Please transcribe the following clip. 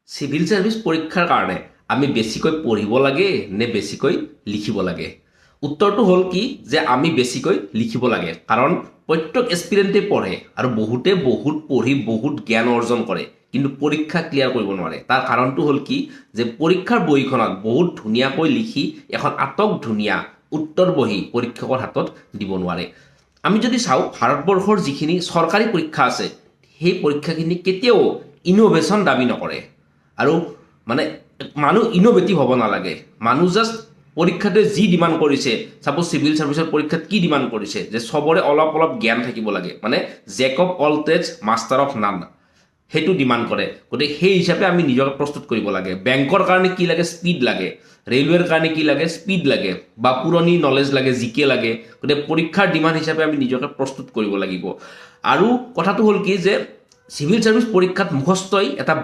Civil service পৰীক্ষাৰ কাৰণে আমি বেছিকৈ পঢ়িব লাগে নে বেছিকৈ লিখিব লাগে? উত্তৰটো হ'ল কি যে আমি বেছিকৈ লিখিব লাগে, কাৰণ প্ৰত্যেক এস্পিৰেণ্টে পঢ়ে আৰু বহুতে বহুত পঢ়ি বহুত জ্ঞান অৰ্জন কৰে, কিন্তু পৰীক্ষা ক্লিয়াৰ কৰিব নোৱাৰে। তাৰ কাৰণটো হ'ল কি যে পৰীক্ষাৰ বহীখনত বহুত ধুনীয়াকৈ লিখি এখন আটক ধুনীয়া উত্তৰ বহী পৰীক্ষকৰ হাতত দিব নোৱাৰে। আমি যদি চাওঁ ভাৰতবৰ্ষৰ যিখিনি চৰকাৰী পৰীক্ষা আছে সেই পৰীক্ষাখিনি কেতিয়াও ইনোভেশ্যন দাবী নকৰে। আৰু মানে মানুহ ইনোভেটিভ হ'ব নালাগে, মানুহ জাষ্ট পৰীক্ষাটোৱে যি ডিমাণ্ড কৰিছে, ছাপ'জ চিভিল ছাৰ্ভিচৰ পৰীক্ষাত কি ডিমাণ্ড কৰিছে যে চবৰে অলপ অলপ জ্ঞান থাকিব লাগে, মানে jack of all trades master of none, সেইটো ডিমাণ্ড কৰে। গতিকে সেই হিচাপে আমি নিজকে প্ৰস্তুত কৰিব লাগে। বেংকৰ কাৰণে কি লাগে? স্পীড লাগে। ৰেলৱেৰ কাৰণে কি লাগে? স্পীড লাগে, বা পুৰণি নলেজ লাগে, জিকে লাগে। গতিকে পৰীক্ষাৰ ডিমাণ্ড হিচাপে আমি নিজকে প্ৰস্তুত কৰিব লাগিব। আৰু কথাটো হ'ল কি যে চিভিল ছাৰ্ভিচ পৰীক্ষাত মুখস্থই এটা